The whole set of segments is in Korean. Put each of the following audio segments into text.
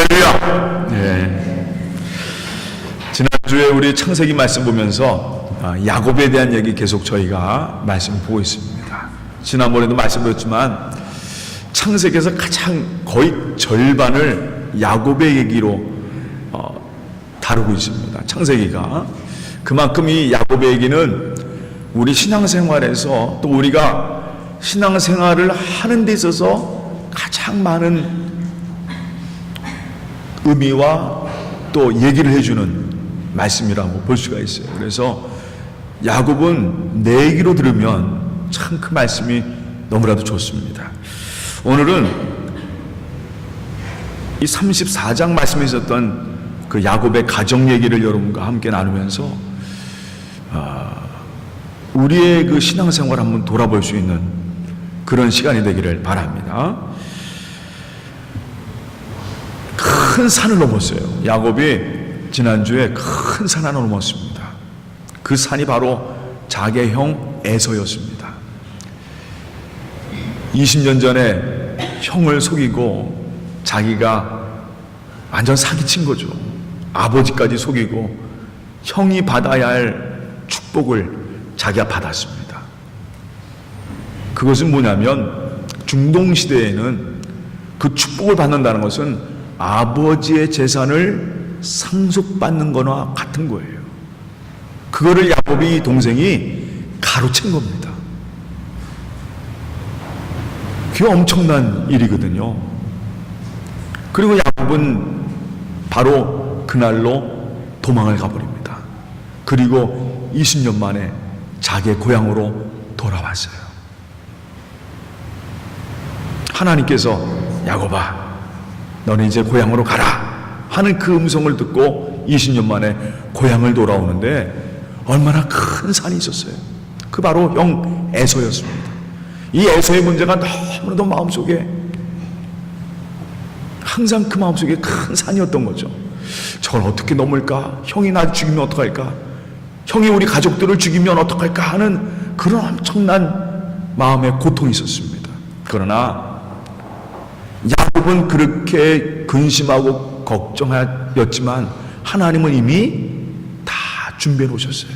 할렐루야. 예. 지난주에 우리 창세기 말씀 보면서 야곱에 대한 얘기 계속 저희가 말씀 보고 있습니다. 지난번에도 말씀드렸지만 창세기에서 가장 거의 절반을 야곱의 얘기로 다루고 있습니다. 창세기가 그만큼 이 야곱의 얘기는 우리 신앙생활에서 또 우리가 신앙생활을 하는 데 있어서 가장 많은 의미와 또 얘기를 해주는 말씀이라고 볼 수가 있어요. 그래서 야곱은 내 얘기로 들으면 참 그 말씀이 너무나도 좋습니다. 오늘은 이 34장 말씀에 있었던 그 야곱의 가정 얘기를 여러분과 함께 나누면서 우리의 그 신앙생활 한번 돌아볼 수 있는 그런 시간이 되기를 바랍니다. 큰 산을 넘었어요. 야곱이 지난주에 큰 산 하나 넘었습니다. 그 산이 바로 자기의 형 에서였습니다. 20년 전에 형을 속이고 자기가 완전 사기친 거죠. 아버지까지 속이고 형이 받아야 할 축복을 자기가 받았습니다. 그것은 뭐냐면 중동시대에는 그 축복을 받는다는 것은 아버지의 재산을 상속받는 거나 같은 거예요. 그거를 야곱이 동생이 가로챈 겁니다. 그게 엄청난 일이거든요. 그리고 야곱은 바로 그날로 도망을 가버립니다. 그리고 20년 만에 자기의 고향으로 돌아왔어요. 하나님께서 야곱아 너는 이제 고향으로 가라 하는 그 음성을 듣고 20년 만에 고향을 돌아오는데 얼마나 큰 산이 있었어요. 그 바로 형 에서였습니다. 이 에서의 문제가 너무나도 마음속에 항상 그 마음속에 큰 산이었던 거죠. 저걸 어떻게 넘을까? 형이 날 죽이면 어떡할까? 형이 우리 가족들을 죽이면 어떡할까? 하는 그런 엄청난 마음의 고통이 있었습니다. 그러나 야곱은 그렇게 근심하고 걱정하였지만 하나님은 이미 다 준비해 놓으셨어요.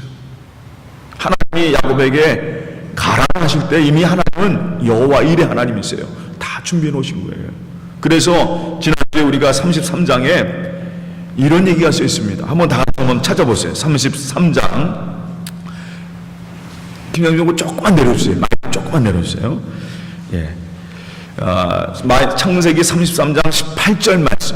하나님이 야곱에게 가라 하실 때 이미 하나님은 여호와 일의 하나님이세요. 다 준비해 놓으신 거예요. 그래서 지난주에 우리가 33장에 이런 얘기가 써 있습니다. 한번 다 같이 한번 찾아보세요. 33장 김영준 조금만 내려주세요. 조금만 내려주세요. 예. 창세기 33장 18절 말씀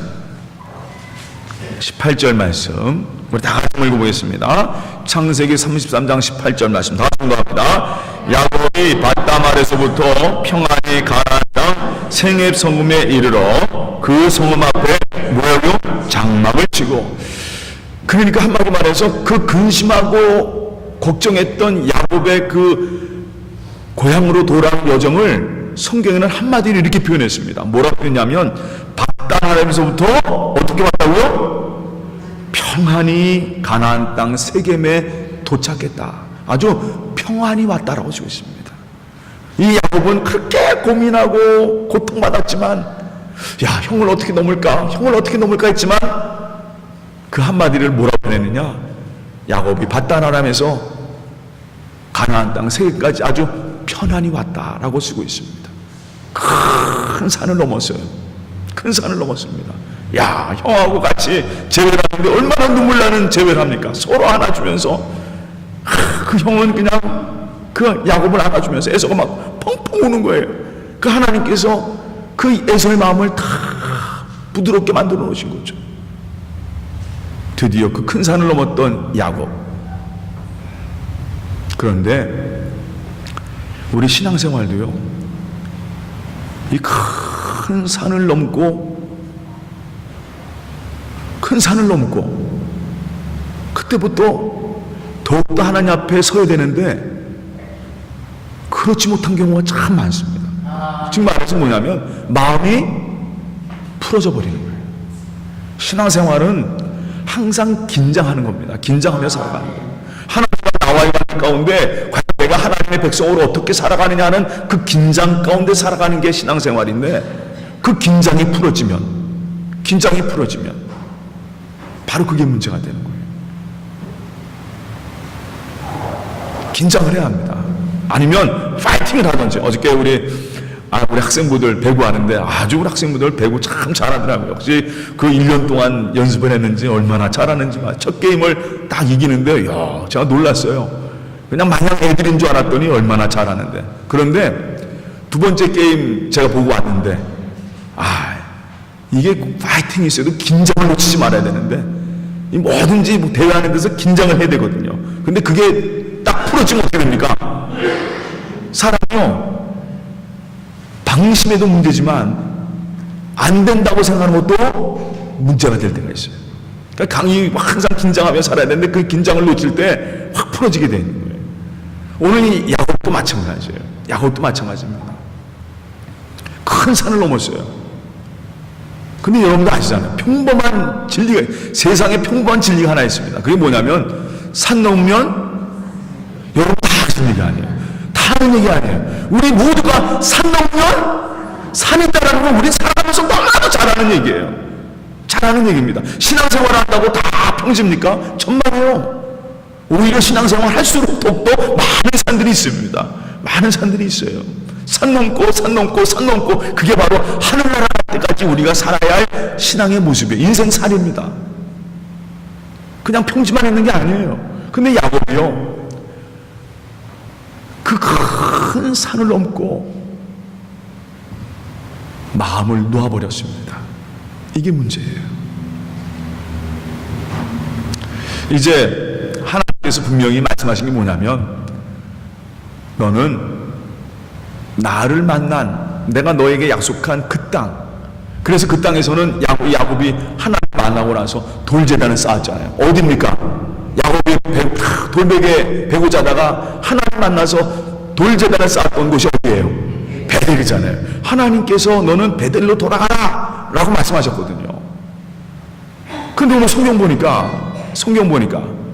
18절 말씀 우리 다 같이 읽어보겠습니다. 창세기 33장 18절 말씀 다 같이 읽어봅니다. 야곱이 밧담 아래서부터 평안히 가나안 땅 생앱 성읍에 이르러 그 성읍 앞에 뭐라고요? 장막을 치고. 그러니까 한마디 말해서 그 근심하고 걱정했던 야곱의 그 고향으로 돌아온 여정을 성경에는 한마디로 이렇게 표현했습니다. 뭐라고 표현했냐면 밧담 아래서부터 어떻게 왔다고요? 평안히 가나안 땅 세겜에 도착했다. 아주 평안히 왔다라고 쓰고 있습니다. 이 야곱은 그렇게 고민하고 고통받았지만 야 형을 어떻게 넘을까? 형을 어떻게 넘을까 했지만 그 한마디를 뭐라고 표현했느냐? 야곱이 밧담 아람에서 가나안 땅 세겜까지 아주 편안히 왔다라고 쓰고 있습니다. 큰 산을 넘었어요. 큰 산을 넘었습니다. 야 형하고 같이 재회를 하는데 얼마나 눈물 나는 재회를 합니까? 서로 안아주면서 그 형은 그냥 그 야곱을 안아주면서 에서가 막 펑펑 우는 거예요. 그 하나님께서 그 에서의 마음을 다 부드럽게 만들어 놓으신 거죠. 드디어 그 큰 산을 넘었던 야곱. 그런데 우리 신앙생활도요, 이 큰 산을 넘고 그때부터 더욱더 하나님 앞에 서야 되는데 그렇지 못한 경우가 참 많습니다. 지금 말해서 뭐냐면 마음이 풀어져 버리는 거예요. 신앙생활은 항상 긴장하는 겁니다. 긴장하며 살아가는 거예요. 하나님과 나와의 관계 가운데 과연 내가 하나님의 백성으로 어떻게 살아가느냐 하는 그 긴장 가운데 살아가는 게 신앙생활인데 그 긴장이 풀어지면 긴장이 풀어지면 바로 그게 문제가 되는 거예요. 긴장을 해야 합니다. 아니면 파이팅을 하든지. 어저께 우리 학생부들 배구 하는데 아주 우리 학생부들 배구 참 잘하더라고요. 역시 그 1년 동안 연습을 했는지 얼마나 잘하는지 첫 게임을 딱 이기는데 제가 놀랐어요. 그냥 마냥 애들인 줄 알았더니 얼마나 잘하는데. 그런데 두 번째 게임 제가 보고 왔는데 이게 파이팅이 있어도 긴장을 놓치지 말아야 되는데 이 뭐든지 대회하는 데서 긴장을 해야 되거든요. 근데 그게 딱 풀어지면 어떻게 됩니까? 사람이요, 방심해도 문제지만 안 된다고 생각하는 것도 문제가 될 때가 있어요. 그러니까 항상 긴장하며 살아야 되는데 그 긴장을 놓칠 때 확 풀어지게 되는 거예요. 오늘 이 야곱도 마찬가지예요. 야곱도 마찬가지입니다. 큰 산을 넘었어요. 근데 여러분도 아시잖아요. 평범한 진리가, 세상에 평범한 진리가 하나 있습니다. 그게 뭐냐면 산 넘으면 여러분 다 하시는 얘기 아니에요. 다 하는 얘기 아니에요. 우리 모두가 산 넘으면 산이 있다라는 건 우리 살아가면서 너무나도 잘하는 얘기예요. 잘하는 얘기입니다. 신앙생활 한다고 다 평지입니까? 천만에요. 오히려 신앙생활 할수록 더욱더 많은 산들이 있습니다. 많은 산들이 있어요. 산 넘고 산 넘고 산 넘고, 그게 바로 하늘나라 갈 때까지 우리가 살아야 할 신앙의 모습이에요. 인생살입니다. 그냥 평지만 있는 게 아니에요. 근데 야곱이요, 그 큰 산을 넘고 마음을 놓아버렸습니다. 이게 문제예요. 이제 하나님께서 분명히 말씀하신 게 뭐냐면, 너는 나를 만난, 내가 너에게 약속한 그 땅, 그래서 그 땅에서는 야곱이 하나님 만나고 나서 돌제단을 쌓았잖아요. 어디입니까? 야곱이 돌베개에 베고 자다가 하나님 만나서 돌제단을 쌓았던 곳이 어디예요? 베델이잖아요. 하나님께서 너는 베델로 돌아가라 라고 말씀하셨거든요. 근데 오늘 성경 보니까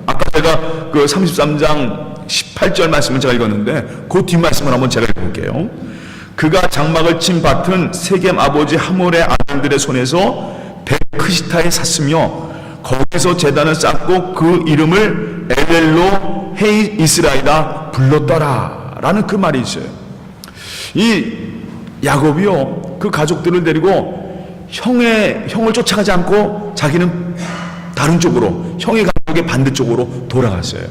아까 제가 그 33장 18절 말씀을 제가 읽었는데 그 뒷말씀을 한번 제가 읽어볼게요. 그가 장막을 친 밭은 세겜 아버지 하몰의 아들들의 손에서 베크시타에 샀으며 거기서 제단을 쌓고 그 이름을 엘렐로 헤이 이스라엘이라 불렀더라 라는 그 말이 있어요. 이 야곱이요, 그 가족들을 데리고 형을 쫓아가지 않고 자기는 다른 쪽으로, 형의 가족의 반대쪽으로 돌아갔어요.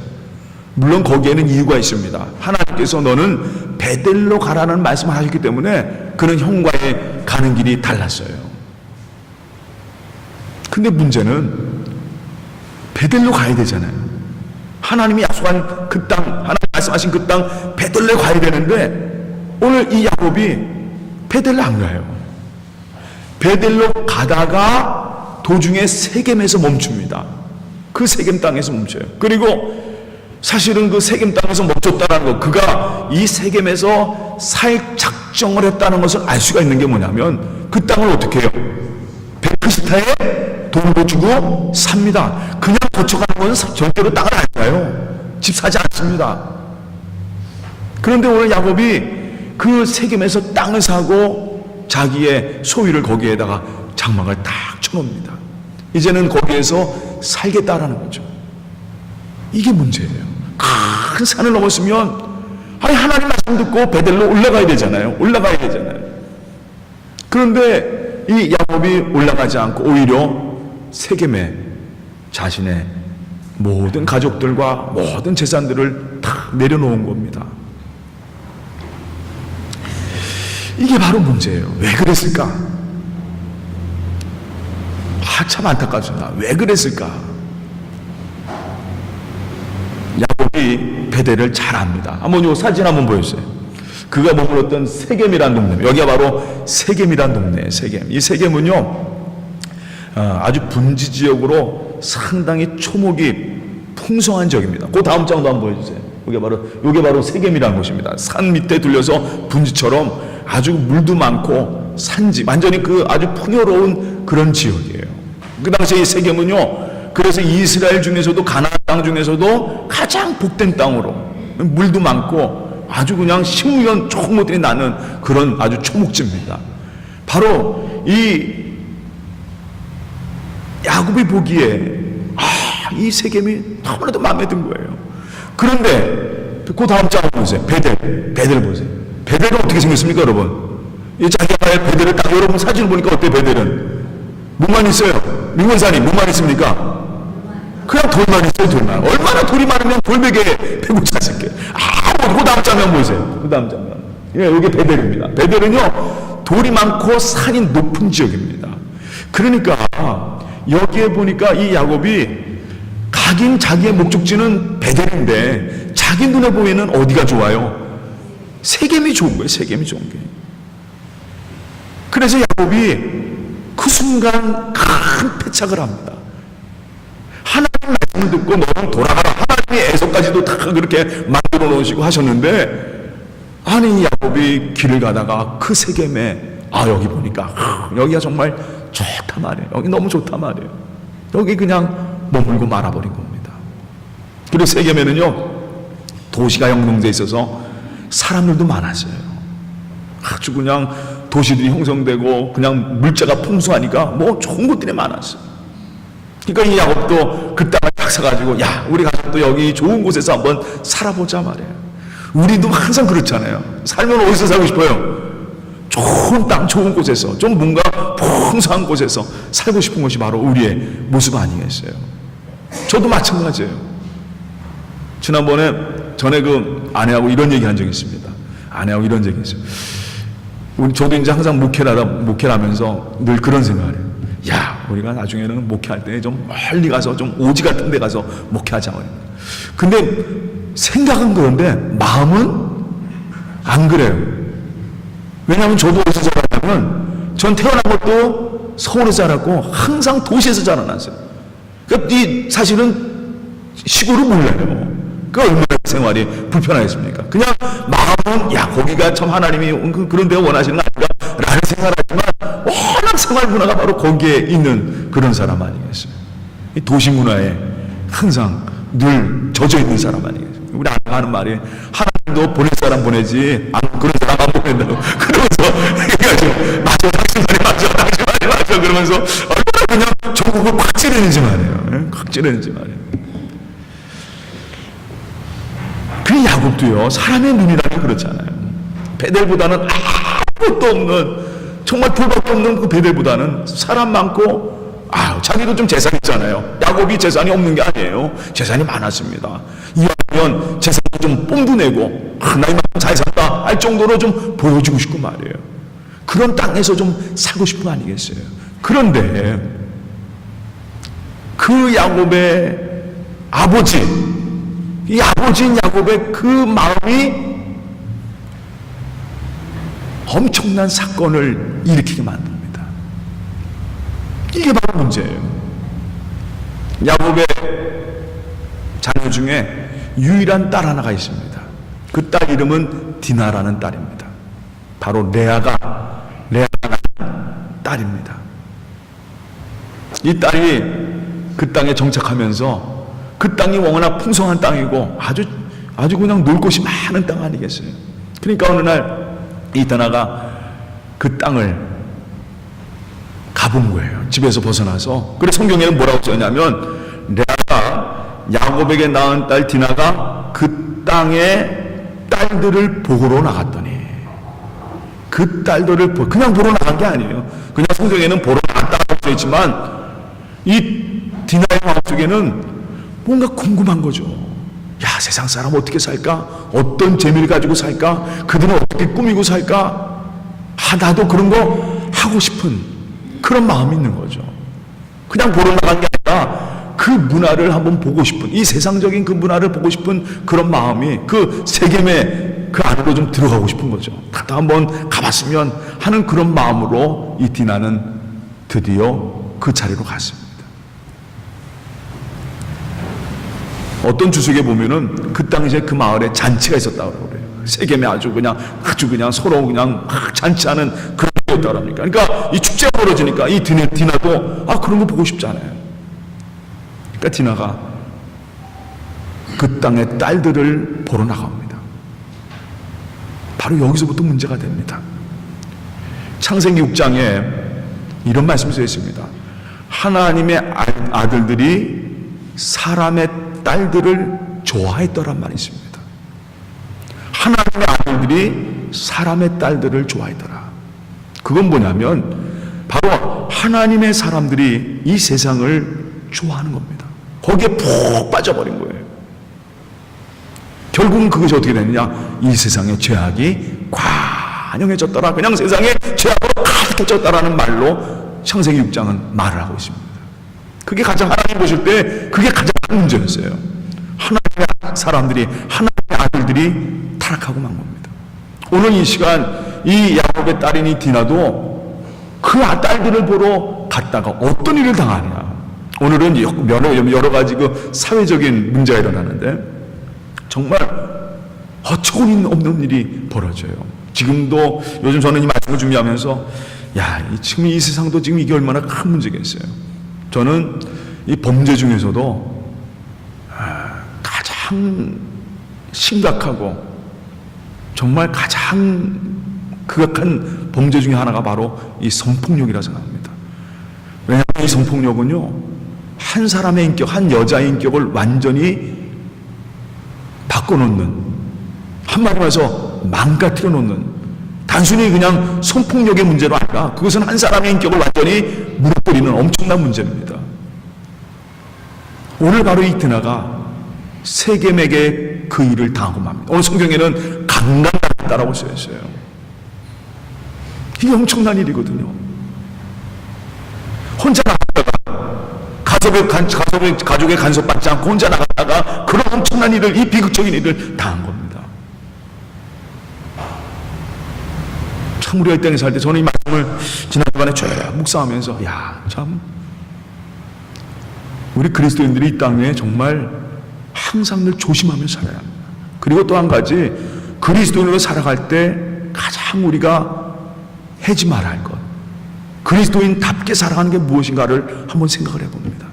물론 거기에는 이유가 있습니다. 하나님께서 너는 베델로 가라는 말씀을 하셨기 때문에 그는 형과의 가는 길이 달랐어요. 근데 문제는 베델로 가야 되잖아요. 하나님이 약속한 그 땅, 하나님 말씀하신 그 땅 베델로 가야 되는데 오늘 이 야곱이 베델로 안 가요. 베델로 가다가 도중에 세겜에서 멈춥니다. 그 세겜 땅에서 멈춰요. 그리고 사실은 그 세겜 땅에서 멈췄다는 것, 그가 이 세겜에서 살 작정을 했다는 것을 알 수가 있는 게 뭐냐면, 그 땅을 어떻게 해요? 베크시타에 돈을 주고 삽니다. 그냥 거쳐가는 것은 절대로 땅을 안 사요. 집 사지 않습니다. 그런데 오늘 야곱이 그 세겜에서 땅을 사고 자기의 소유를 거기에다가 장막을 딱 쳐놓습니다. 이제는 거기에서 살겠다라는 거죠. 이게 문제예요. 큰 산을 넘었으면 하나님 말씀 듣고 베델로 올라가야 되잖아요. 그런데 이 야곱이 올라가지 않고 오히려 세겜에 자신의 모든 가족들과 모든 재산들을 다 내려놓은 겁니다. 이게 바로 문제예요. 왜 그랬을까? 참 안타깝습니다. 왜 그랬을까? 야곱이 베델을 잘 압니다. 한번 이 사진 한번 보여주세요. 그가 머물렀던 세겜이라는 동네, 여기가 바로 세겜이라는 동네예요. 세겜. 이 세겜은요, 아주 분지 지역으로 상당히 초목이 풍성한 지역입니다. 그 다음 장도 한번 보여주세요. 이게 바로 세겜이라는 곳입니다. 산 밑에 둘려서 분지처럼 아주 물도 많고 산지, 완전히 그 아주 풍요로운 그런 지역이에요. 그 당시에 이 세겜은요, 그래서 이스라엘 중에서도, 가나안 땅 중에서도 가장 복된 땅으로, 물도 많고 아주 그냥 식물연 조금들이 나는 그런 아주 초목지입니다. 바로 이 야곱이 보기에 이 세겜이 너무나도 마음에 든 거예요. 그런데 그 다음 장을 보세요. 베델 보세요. 베델은 어떻게 생겼습니까, 여러분? 이 자기가 베델을 딱 여러분 사진을 보니까 어때요, 베델은? 뭐만 있어요? 민원사님, 뭐만 있습니까? 그냥 돌만 있어요, 돌만. 얼마나 돌이 많으면 돌베개에 배고 잤을게요. 그 다음 장면 보세요. 그 다음 장면. 예, 여기 베델입니다. 베델은요, 돌이 많고 산이 높은 지역입니다. 그러니까, 여기에 보니까 이 야곱이 가긴 자기의 목적지는 베델인데, 자기 눈에 보이는 어디가 좋아요? 세겜이 좋은 거예요, 세겜이 좋은 게. 그래서 야곱이 그 순간 큰 패착을 합니다. 하나님 말씀을 듣고 너는 돌아가라. 하나님이 에서까지도 다 그렇게 만들어 놓으시고 하셨는데, 아니 야곱이 길을 가다가 그 세겜에 여기 보니까 여기가 정말 좋다 말이에요. 여기 너무 좋다 말이에요. 여기 그냥 머물고 말아버린 겁니다. 그리고 세겜에는요, 도시가 형성되어 있어서 사람들도 많았어요. 아주 그냥 도시들이 형성되고 그냥 물자가 풍성하니까 뭐 좋은 것들이 많았어요. 그러니까 이 야곱도 그 땅을 딱 사가지고, 야, 우리 가서 또 여기 좋은 곳에서 한번 살아보자 말이에요. 우리도 항상 그렇잖아요. 살면 어디서 살고 싶어요? 좋은 땅, 좋은 곳에서, 좀 뭔가 풍성한 곳에서 살고 싶은 것이 바로 우리의 모습 아니겠어요? 저도 마찬가지예요. 지난번에 전에 그 아내하고 이런 얘기 한 적이 있습니다. 아내하고 이런 얘기 했어요. 저도 이제 항상 목회를 하면서 늘 그런 생각을 해요. 야, 우리가 나중에는 목회할 때 좀 멀리 가서 좀 오지 같은 데 가서 목회하자 말입니다. 근데 생각은 그런데 마음은 안 그래요. 왜냐하면 저도 어디서 자랐냐면, 전 태어난 것도 서울에서 자랐고 항상 도시에서 자라났어요. 그러니까 사실은 시골을 몰라요. 그 얼마나 생활이 불편하겠습니까? 그냥 마음은, 야, 거기가 참 하나님이 그런 데가 원하시는 거 아닌가? 라는 생각을 하지만, 워낙 생활 문화가 바로 거기에 있는 그런 사람 아니겠어요? 이 도시 문화에 항상 늘 젖어 있는 사람 아니겠어요? 우리 아내가 하는 말이, 하나님도 보낼 사람 보내지, 그런 사람 안 보낸다고. 그러면서 얘기하죠. 맞아, 당신 말이 맞아, 당신 말이 맞아. 그러면서 얼마나 그냥 전국을 꽉 찌르는지 말이에요. 꽉 찌르는지 말이에요. 그 야곱도요, 사람의 눈이라면 그렇잖아요. 베델보다는 아무것도 없는, 정말 돌밖에 없는 그 베델보다는 사람 많고, 자기도 좀 재산 있잖아요. 야곱이 재산이 없는 게 아니에요. 재산이 많았습니다. 이왕이면 재산을 좀 뽐도 내고, 나이만큼 잘 산다 할 정도로 좀 보여주고 싶고 말이에요. 그런 땅에서 좀 살고 싶은 거 아니겠어요? 그런데 그 야곱의 아버지, 이 아버지인 야곱의 그 마음이 엄청난 사건을 일으키게 만듭니다. 이게 바로 문제예요. 야곱의 자녀 중에 유일한 딸 하나가 있습니다. 그 딸 이름은 디나라는 딸입니다. 바로 레아가 낳은 딸입니다. 이 딸이 그 땅에 정착하면서, 그 땅이 워낙 풍성한 땅이고 아주 그냥 놀 곳이 많은 땅 아니겠어요? 그러니까 어느 날 이 디나가 그 땅을 가본 거예요. 집에서 벗어나서. 그래서 성경에는 뭐라고 써있냐면, 레아가 야곱에게 낳은 딸 디나가 그 땅의 딸들을 보러 나갔더니, 그 딸들을 그냥 보러 나간 게 아니에요. 그냥 성경에는 보러 나갔다고 써있지만, 이 디나의 마음속에는 뭔가 궁금한 거죠. 야, 세상 사람 어떻게 살까? 어떤 재미를 가지고 살까? 그들은 어떻게 꾸미고 살까? 나도 그런 거 하고 싶은 그런 마음이 있는 거죠. 그냥 보러 나간 게 아니라 그 문화를 한번 보고 싶은, 이 세상적인 그 문화를 보고 싶은 그런 마음이 그 세겜의 그 안으로 좀 들어가고 싶은 거죠. 나도 한번 가봤으면 하는 그런 마음으로 이 디나는 드디어 그 자리로 갔습니다. 어떤 주석에 보면은 그 당시에 그 마을에 잔치가 있었다고 그래요. 세겜에 아주 그냥 서로 그냥 잔치하는 그런 거였다고 합니까? 그러니까 이 축제가 벌어지니까 이 디나도 그런 거 보고 싶지 않아요. 그러니까 디나가 그 땅의 딸들을 보러 나갑니다. 바로 여기서부터 문제가 됩니다. 창세기 6장에 이런 말씀이 써 있습니다. 하나님의 아들들이 사람의 딸들을 좋아했더란 말이 있습니다. 하나님의 아들들이 사람의 딸들을 좋아했더라. 그건 뭐냐면 바로 하나님의 사람들이 이 세상을 좋아하는 겁니다. 거기에 푹 빠져버린 거예요. 결국은 그것이 어떻게 되느냐? 이 세상의 죄악이 관영해졌더라. 그냥 세상에 죄악으로 가득해졌다라는 말로 창세기 6장은 말을 하고 있습니다. 그게 가장 하나님 보실 때 그게 가장 큰 문제였어요. 하나님의 사람들이, 하나님의 아들들이 타락하고 만 겁니다. 오늘 이 시간 이 야곱의 딸인 디나도 그 딸들을 보러 갔다가 어떤 일을 당하냐. 오늘은 여러 가지 그 사회적인 문제가 일어나는데 정말 어처구니 없는 일이 벌어져요. 지금도 요즘 저는 이 말씀을 준비하면서 지금 이 세상도 지금 이게 얼마나 큰 문제겠어요. 저는 이 범죄 중에서도 가장 심각하고 정말 가장 극악한 범죄 중에 하나가 바로 이 성폭력이라 생각합니다. 왜냐하면 이 성폭력은요, 한 사람의 인격, 한 여자의 인격을 완전히 바꿔놓는, 한마디로 해서 망가뜨려 놓는, 단순히 그냥 성폭력의 문제로 아니라 그것은 한 사람의 인격을 완전히 무너뜨리는 엄청난 문제입니다. 오늘 바로 이 디나가 세겜에게 그 일을 당하고 맙니다. 오늘 성경에는 강간당했다라고 써있어요. 이게 엄청난 일이거든요. 혼자 나갔다가 가족의 간섭받지 않고 혼자 나갔다가 그런 엄청난 일을, 이 비극적인 일을 당한 겁니다. 참 우리가 이 땅에 살 때 저는 이 말씀을 지난번에 쭉 묵상하면서 참 우리 그리스도인들이 이 땅에 정말 항상 늘 조심하며 살아야 합니다. 그리고 또 한 가지, 그리스도인으로 살아갈 때 가장 우리가 하지 말아야 할 것, 그리스도인답게 살아가는 게 무엇인가를 한번 생각을 해봅니다.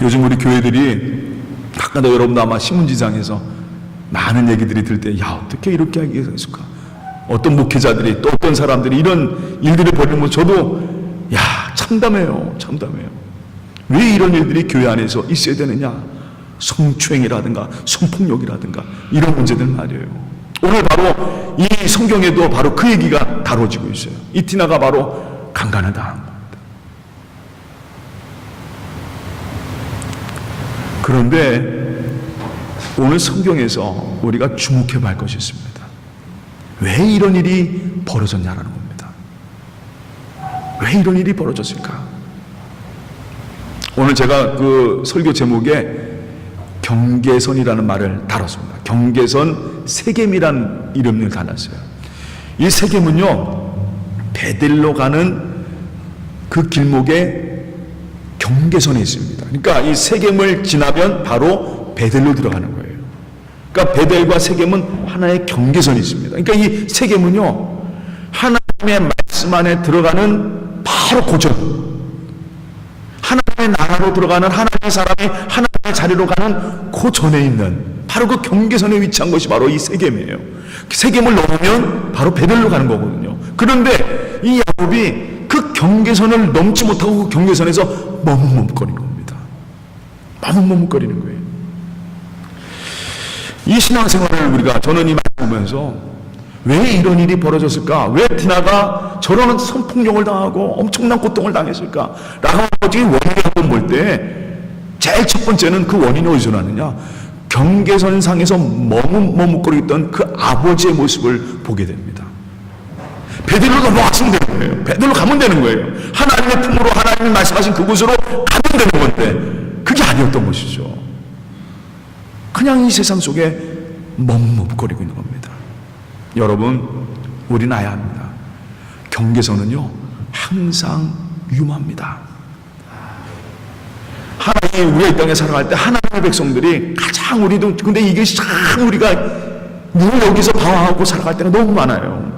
요즘 우리 교회들이 아까도 여러분도 아마 신문지상에서 많은 얘기들이 들 때 어떻게 이렇게 하기가 있을까, 어떤 목회자들이 또 어떤 사람들이 이런 일들을 벌이면 저도 참담해요. 왜 이런 일들이 교회 안에서 있어야 되느냐. 성추행이라든가 성폭력이라든가 이런 문제들 말이에요. 오늘 바로 이 성경에도 바로 그 얘기가 다뤄지고 있어요. 이 디나가 바로 강간을 당한 겁니다. 그런데 오늘 성경에서 우리가 주목해 볼 것이 있습니다. 왜 이런 일이 벌어졌냐라는 겁니다. 왜 이런 일이 벌어졌을까? 오늘 제가 그 설교 제목에 경계선이라는 말을 다뤘습니다. 경계선, 세겜이라는 이름을 달았어요. 이 세겜은요, 베델로 가는 그 길목에 경계선에 있습니다. 그러니까 이 세겜을 지나면 바로 베델로 들어가는 거예요. 그러니까 베델과 세겜은 하나의 경계선이 있습니다. 그러니까 이 세겜은요, 하나님의 말씀 안에 들어가는 바로 고전, 하나님의 나라로 들어가는, 하나님의 사람이 하나님의 자리로 가는 그 전에 있는 바로 그 경계선에 위치한 것이 바로 이 세겜이에요. 세겜을 넘으면 바로 베델로 가는 거거든요. 그런데 이 야곱이 그 경계선을 넘지 못하고 그 경계선에서 머뭇머뭇거리는 겁니다. 머뭇머뭇거리는 거예요. 이 신앙생활을 저는 이 말을 보면서 왜 이런 일이 벌어졌을까? 왜 디나가 저런 성폭력을 당하고 엄청난 고통을 당했을까? 라고 원인을 한번 볼 때 제일 첫 번째는 그 원인이 어디서 나느냐? 경계선상에서 머뭇머뭇거리던 그 아버지의 모습을 보게 됩니다. 베델로 넘어갔으면 되는 거예요. 베델로 가면 되는 거예요. 하나님의 품으로, 하나님이 말씀하신 그곳으로 가면 되는 건데 그게 아니었던 것이죠. 그냥 이 세상 속에 머뭇머뭇거리고 있는 겁니다. 여러분, 우리는 알아야 합니다. 경계선은요, 항상 위험합니다. 하나님, 우리가 이 땅에 살아갈 때 하나님의 백성들이 가장 우리도, 근데 이게 참 우리가 늘 여기서 방황하고 살아갈 때가 너무 많아요.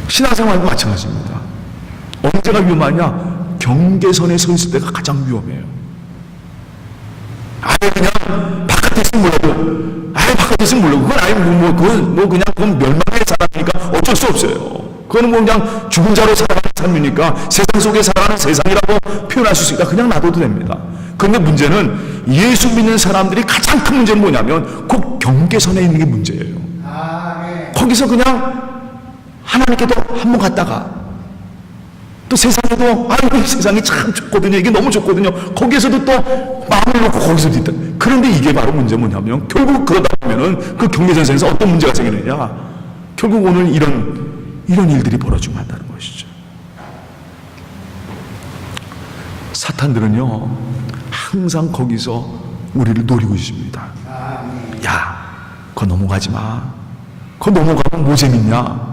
신앙생활과 마찬가지입니다. 언제가 위험하냐? 경계선에 서 있을 때가 가장 위험해요. 아예 그냥 바깥에 있으면 몰라도, 그건 그냥 그건 멸망의 사람이니까 어쩔 수 없어요. 그거는 뭐 그냥 죽은 자로 살아가는 삶이니까 세상 속에 살아가는 세상이라고 표현할 수 있으니까 그냥 놔둬도 됩니다. 그런데 문제는 예수 믿는 사람들이 가장 큰 문제는 뭐냐면 그 경계선에 있는 게 문제예요. 거기서 그냥 하나님께도 한 번 갔다가 또 세상에도 아이고 세상이 참 좋거든요. 이게 너무 좋거든요. 거기에서도 또 마음을 놓고 거기서도 있다. 그런데 이게 바로 문제 뭐냐면 결국 그러다 보면은 그 경계선에서 어떤 문제가 생기느냐. 결국 오늘 이런 일들이 벌어지면 한다는 것이죠. 사탄들은요 항상 거기서 우리를 노리고 있습니다. 야, 그거 넘어가지 마. 그거 넘어가면 뭐 재밌냐?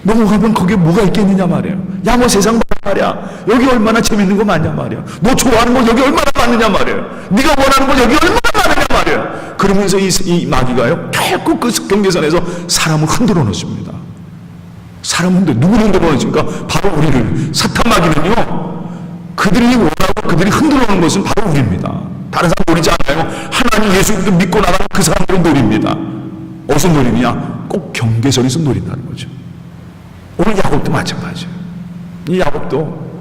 넘어가면 거기에 뭐가 있겠느냐 말이에요. 야, 뭐 세상 말이야. 여기 얼마나 재밌는 거 많냐 말이야. 너 좋아하는 거 여기 얼마나 많느냐 말이에요. 네가 원하는 거 여기 얼마나 많느냐 말이에요. 그러면서 이 마귀가요 결국 그 경계선에서 사람을 흔들어 놓습니다. 사람 누구를 흔들어 놓습니까? 바로 우리를. 사탄 마귀는요 그들이 원하고 그들이 흔들어 놓는 것은 바로 우리입니다. 다른 사람 노리지 않아요. 하나님 예수 믿고 나가는 그 사람들을 노립니다. 어디서 노리냐? 꼭 경계선에서 노린다는 거죠. 오늘 야곱도 마찬가지예요. 이 야곱도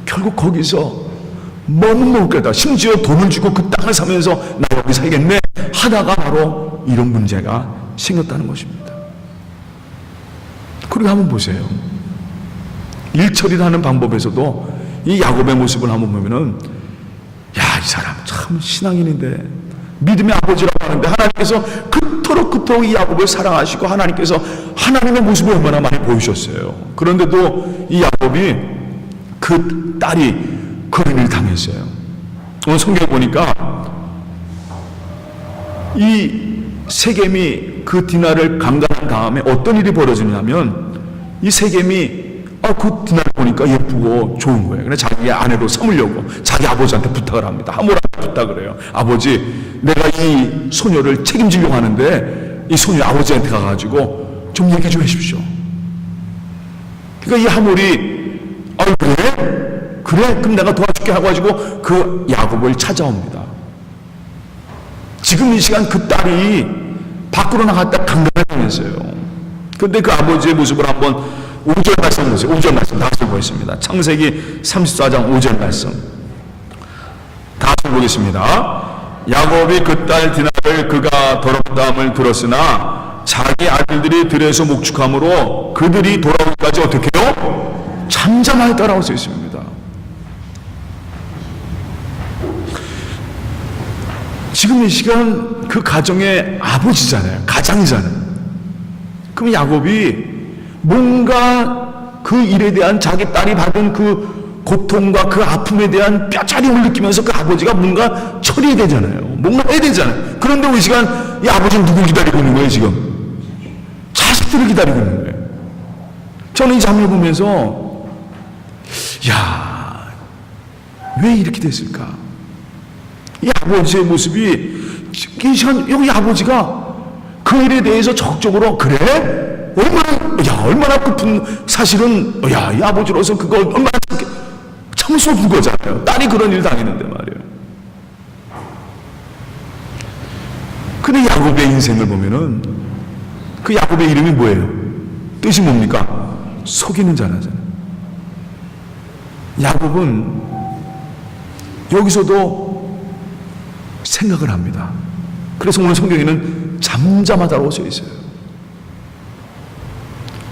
결국 거기서 머뭇 거다. 심지어 돈을 주고 그 땅을 사면서 나 여기 살겠네 하다가 바로 이런 문제가 생겼다는 것입니다. 그리고 한번 보세요. 일처리를 하는 방법에서도 이 야곱의 모습을 한번 보면은 야, 이 사람 참 신앙인인데 믿음의 아버지라고 하는데 하나님께서 그토록 이 야곱을 사랑하시고 하나님께서 하나님의 모습을 얼마나 많이 보이셨어요. 그런데도 이 야곱이 그 딸이 거인을 당했어요. 오늘 성경에 보니까 이 세겜이 그 디나를 강간한 다음에 어떤 일이 벌어지냐면 이 세겜이 그 디나를 보니까 예쁘고 좋은 거예요. 그래서 자기 아내로 삼으려고 자기 아버지한테 부탁을 합니다. 하모라한테 부탁을 해요. 아버지, 내가 이 소녀를 책임지려고 하는데 이 소녀 아버지한테 가가지고 좀 얘기 좀 해주십시오. 그러니까 이 하몰이 그래? 그럼 내가 도와줄게 하고 그 야곱을 찾아옵니다. 지금 이 시간 그 딸이 밖으로 나갔다 강간을 당했어요. 그런데 그 아버지의 모습을 한번 5절 말씀 보세요. 5절 말씀 다시 보겠습니다. 창세기 34장 5절 말씀 다시 보겠습니다. 야곱이 그 딸 디나를 그가 더럽다함을 들었으나 자기 아들들이 들에서 목축함으로 그들이 돌아오기까지 어떻게 해요? 잠잠하였다라고 쓰여 있습니다. 지금 이 시간 그 가정의 아버지잖아요. 가장이잖아요. 그럼 야곱이 뭔가 그 일에 대한 자기 딸이 받은 그 고통과 그 아픔에 대한 뼈저림을 느끼면서 그 아버지가 뭔가 처리해야 되잖아요. 뭔가 해야 되잖아요. 그런데 이 시간 이 아버지는 누굴 기다리고 있는 거예요, 지금? 자식들을 기다리고 있는 거예요. 저는 이 장면을 보면서 왜 이렇게 됐을까? 이 아버지의 모습이 이 시간 여기 아버지가 그 일에 대해서 적극적으로 그래? 얼마나 급은 사실은 이 아버지로서 그거 얼마나 참을 수 없는 거잖아요. 딸이 그런 일 당했는데 말이에요. 근데 야곱의 인생을 보면은 그 야곱의 이름이 뭐예요? 뜻이 뭡니까? 속이는 자라잖아요. 야곱은 여기서도 생각을 합니다. 그래서 오늘 성경에는 잠잠하다고 써 있어요.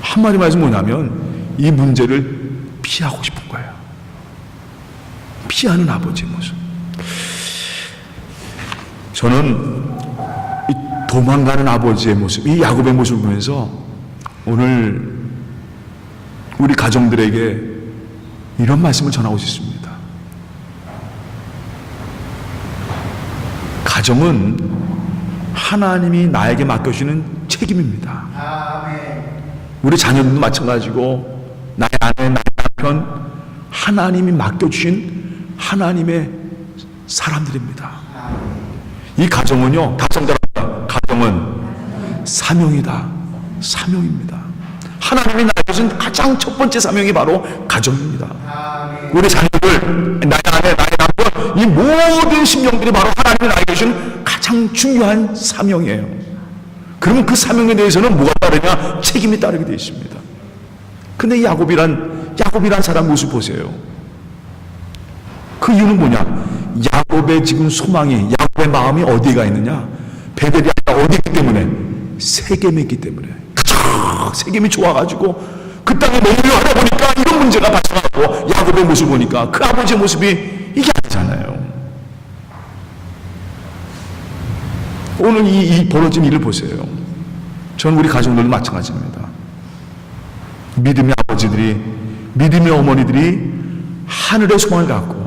한마디 말해서 뭐냐면 이 문제를 피하고 싶은 거예요. 피하는 아버지의 모습. 저는 이 도망가는 아버지의 모습, 이 야곱의 모습을 보면서 오늘 우리 가정들에게 이런 말씀을 전하고 싶습니다. 가정은 하나님이 나에게 맡겨주는 책임입니다. 우리 자녀들도 마찬가지고 나의 아내, 나의 남편, 하나님이 맡겨주신 하나님의 사람들입니다. 이 가정은요, 다성자랍니다. 가정은 사명이다. 사명입니다. 하나님이 나에게 주신 가장 첫 번째 사명이 바로 가정입니다. 우리 자녀들, 나의 아내, 나의 남편, 이 모든 심령들이 바로 하나님이 나에게 주신 가장 중요한 사명이에요. 그러면 그 사명에 대해서는 뭐가 따르냐? 책임이 따르게 되어 있습니다. 근데 야곱이란 사람 모습 보세요. 그 이유는 뭐냐? 야곱의 지금 소망이, 야곱의 마음이 어디가 있느냐? 베델이 아니라 어디 있기 때문에? 세겜에 있기 때문에. 세겜이 좋아가지고 그 땅에 머물러 하다 보니까 이런 문제가 발생하고, 야곱의 모습을 보니까 그 아버지의 모습이 이게 아니잖아요. 오늘 이 벌어진 일을 보세요. 저는 우리 가정들도 마찬가지입니다. 믿음의 아버지들이, 믿음의 어머니들이 하늘의 소망을 갖고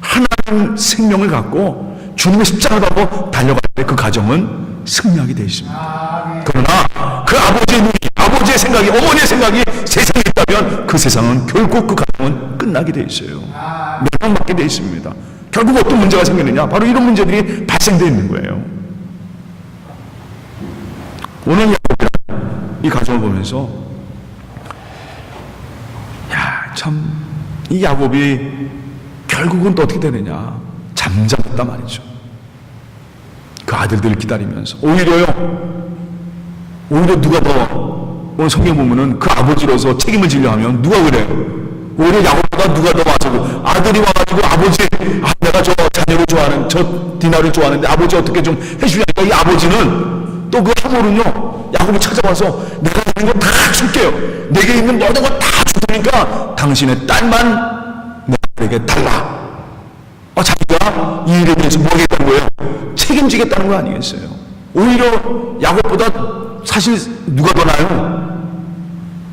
하나님 생명을 갖고 주님의 십자가를 받고 달려갈 때 그 가정은 승리하게 되어 있습니다. 그러나 그 아버지의 눈이, 아버지의 생각이, 어머니의 생각이 세상에 있다면 그 세상은 결국 그 가정은 끝나게 되어 있어요. 멸망받게 되어 있습니다. 결국 어떤 문제가 생기느냐? 바로 이런 문제들이 발생되어 있는 거예요. 오늘 야곱이란 이 가정을 보면서 이 야곱이 결국은 또 어떻게 되느냐? 잠잠했단 말이죠. 그 아들들을 기다리면서. 오히려 누가 더, 오늘 성경 보면은 그 아버지로서 책임을 지려 하면 누가 그래요? 오히려 야곱보다 누가 더 와서, 아들이 와가지고 아버지, 내가 저 자녀를 좋아하는, 저 디나를 좋아하는데 아버지 어떻게 좀 해주냐니까 이 아버지는 또 그 하모는요, 야곱을 찾아와서 내가 있는 거 다 줄게요. 내게 있는 모든 거 다 줄 테니까 당신의 딸만 내게 달라. 자기가 이 일에 대해서 뭐 하겠다는 거예요? 책임지겠다는 거 아니겠어요? 오히려 야곱보다 사실 누가 더 나아요?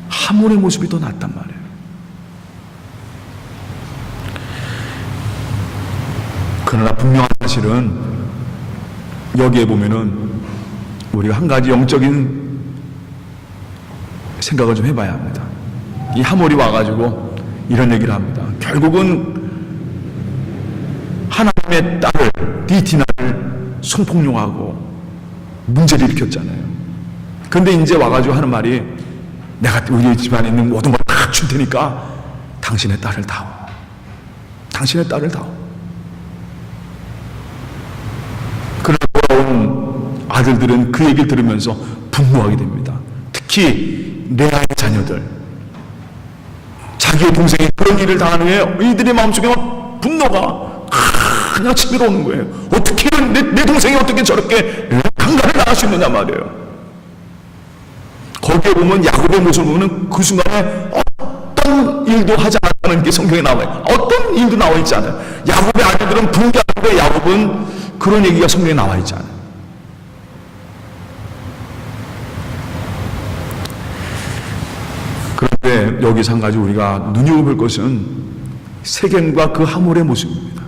하몬의 모습이 더 낫단 말이에요. 그러나 분명한 사실은 여기에 보면은 우리가 한 가지 영적인 생각을 좀 해봐야 합니다. 이 하몰이 와가지고 이런 얘기를 합니다. 결국은 하나님의 딸을, 디나를 성폭력하고 문제를 일으켰잖아요. 근데 이제 와가지고 하는 말이, 내가 우리 집안에 있는 모든 걸 다 줄 테니까 당신의 딸을 다오. 당신의 딸을 다오. 그러나 돌아온 아들들은 그 얘기를 들으면서 분노하게 됩니다. 특히 레아의 자녀들, 자기의 동생이 그런 일을 당하는 후에 이들의 마음속에 막 분노가 그냥 치밀어 오는 거예요. 어떻게 내 동생이 어떻게 저렇게 강간을 당할 수 있느냐 말이에요. 거기에 보면 야곱의 모습을 보면 그 순간에 어떤 일도 하지 않았다는 게 성경에 나와요. 어떤 일도 나와 있지 않아요. 야곱의 아들들은 분개하는데 야곱은 그런 얘기가 성경에 나와 있지 않아요. 그런데 여기서 한 가지 우리가 눈여겨볼 것은 세겜과 그 하몰의 모습입니다.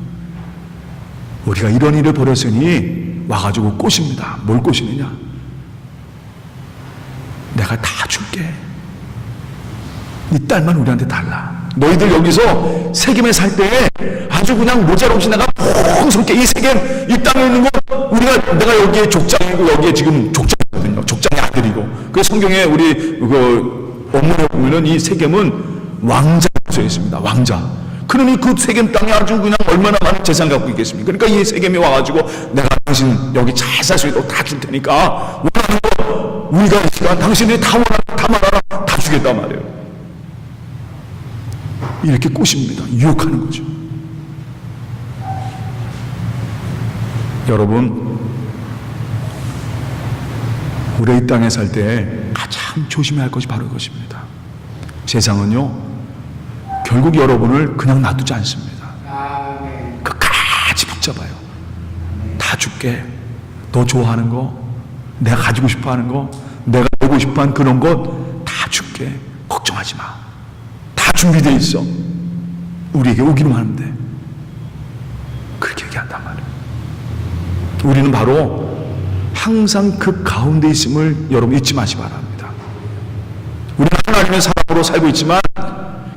우리가 이런 일을 벌였으니 와가지고 꼬십니다. 뭘 꼬시느냐? 내가 다 줄게. 이 딸만 우리한테 달라. 너희들 여기서 세겜에 살 때 아주 그냥 모자없이 내가 풍성게 이 세겜, 이 땅에 있는 거 내가 여기에 족장이고 여기에 지금 족장이거든요. 족장의 아들이고. 그래서 성경에 우리 그 원문에 보면은 이 세겜은 왕자라고 써 있습니다. 왕자. 그러니 그 세겜 땅에 아주 그냥 얼마나 많은 재산 갖고 있겠습니까? 그러니까 이 세겜이 와가지고 내가 당신 여기 잘 살 수 있도록 다 줄 테니까 원하는 거 우리가 있으니까 당신이 다 말아라 다 주겠단 말이에요. 이렇게 꼬십니다. 유혹하는 거죠. 여러분, 우리 이 땅에 살 때 가장 조심해야 할 것이 바로 이것입니다. 세상은요, 결국 여러분을 그냥 놔두지 않습니다. 끝까지 붙잡아요. 다 줄게. 너 좋아하는 거, 내가 가지고 싶어 하는 거, 내가 보고 싶어 하는 그런 것 다 줄게. 걱정하지 마. 다 준비되어 있어. 우리에게 오기만 하면 돼. 그렇게 얘기한단 말이에요. 우리는 바로 항상 그 가운데 있음을 여러분 잊지 마시기 바랍니다. 우리는 하나님의 사람으로 살고 있지만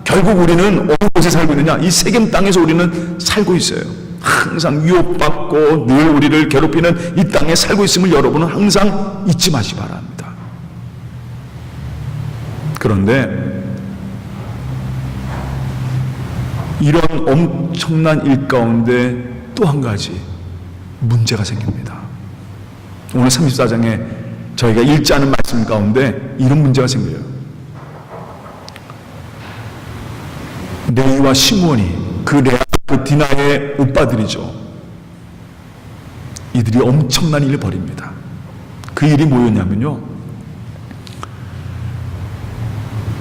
결국 우리는 어느 곳에 살고 있느냐? 이 세겜 땅에서 우리는 살고 있어요. 항상 유혹받고 늘 우리를 괴롭히는 이 땅에 살고 있음을 여러분은 항상 잊지 마시기 바랍니다. 그런데 이런 엄청난 일 가운데 또 한 가지 문제가 생깁니다. 오늘 34장에 저희가 읽지 않은 말씀 가운데 이런 문제가 생겨요. 레위와 시므온이 그 레아, 그 디나의 오빠들이죠. 이들이 엄청난 일을 벌입니다. 그 일이 뭐였냐면요,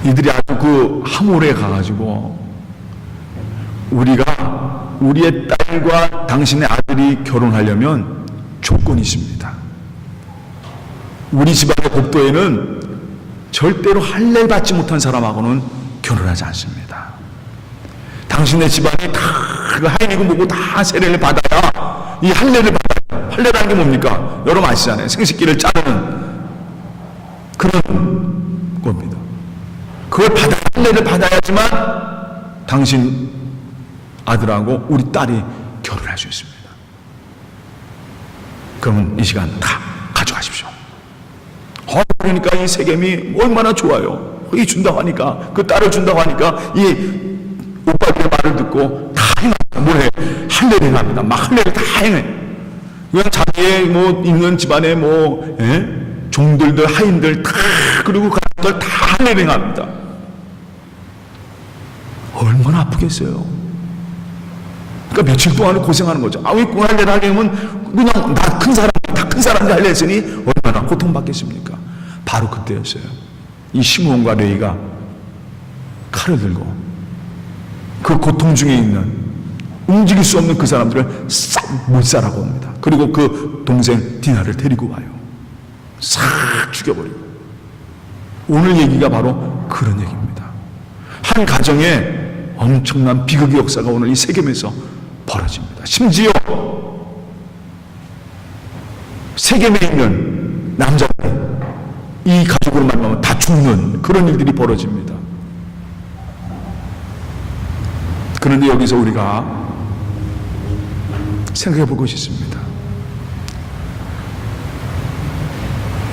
이들이 아주 그 하몰에 가가지고 우리의 딸과 당신의 아들이 결혼하려면 조건이 있습니다. 우리 집안의 법도에는 절대로 할례 받지 못한 사람하고는 결혼하지 않습니다. 당신의 집안이 다 하인이고 뭐고 다 세례를 받아야 이 할례를 받아요. 할례라는 게 뭡니까? 여러분 아시잖아요. 생식기를 자르는 그런 겁니다. 그걸 할례를 받아야지만 당신 아들하고 우리 딸이 결혼할 수 있습니다. 그러면 이 시간 다 가져가십시오. 그러니까 이 세겜이 얼마나 좋아요. 이 준다고 하니까, 그 딸을 준다고 하니까 이 오빠들의 말을 듣고 다 행합니다. 뭘 해? 할례를 행합니다. 막 할례를 다 행해. 그냥 자기의 뭐 있는 집안의 뭐 종들들, 하인들 다, 그리고 가족들 다 할례를 행합니다. 얼마나 아프겠어요. 그러니까 며칠 동안 고생하는 거죠. 왜 할례를 하려면 그냥 다 큰 사람들 할례 했으니 얼마나 고통받겠습니까? 바로 그때였어요. 이 시므온과 레위가 칼을 들고 그 고통 중에 있는, 움직일 수 없는 그 사람들을 싹 몰살하고 옵니다. 그리고 그 동생 디나를 데리고 와요. 싹 죽여버리고. 오늘 얘기가 바로 그런 얘기입니다. 한 가정에 엄청난 비극의 역사가 오늘 이 세겜에서 벌어집니다. 심지어 세겜에 있는 남자들이 이 가족으로 만나면 다 죽는 그런 일들이 벌어집니다. 그런데 여기서 우리가 생각해 볼 것이 있습니다.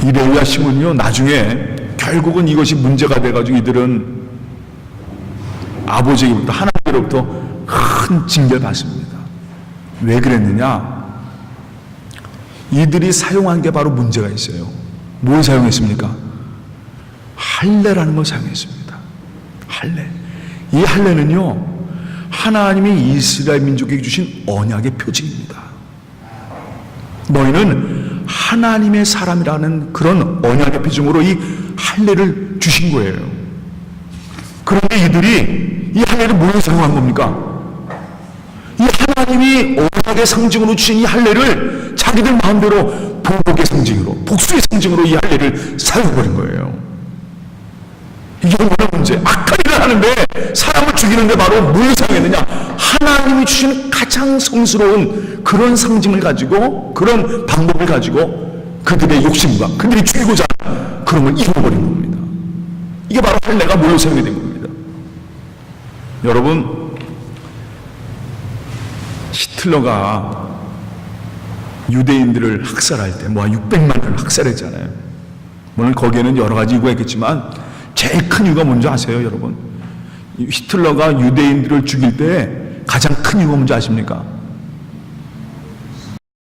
이 레위와 시몬이요, 나중에 결국은 이것이 문제가 돼가지고 이들은 아버지로부터, 하나님으로부터 큰 징계를 받습니다. 왜 그랬느냐? 이들이 사용한 게 바로 문제가 있어요. 뭘 사용했습니까? 할례라는 걸 사용했습니다. 할례. 이 할례는요, 하나님이 이스라엘 민족에게 주신 언약의 표징입니다. 너희는 하나님의 사람이라는 그런 언약의 표징으로 이 할례를 주신 거예요. 그런데 이들이 이 할례를 뭐에 사용한 겁니까? 이 하나님이 언약의 상징으로 주신 이 할례를 자기들 마음대로 보복의 상징으로, 복수의 상징으로 이 할례를 사용해버린 거예요. 이게 얼마나 문제? 악한 일을 하는데, 사람을 죽이는데 바로 뭘 사용했느냐? 하나님이 주신 가장 성스러운 그런 상징을 가지고, 그런 방법을 가지고 그들의 욕심과 그들이 죽이고자 하는 그런 걸 이루어버린 겁니다. 이게 바로 할례가 뭘로 사용이 된 겁니다. 여러분, 히틀러가 유대인들을 학살할 때 600만을 학살했잖아요. 물론 거기에는 여러 가지 이유가 있겠지만 제일 큰 이유가 뭔지 아세요, 여러분? 히틀러가 유대인들을 죽일 때 가장 큰 이유가 뭔지 아십니까?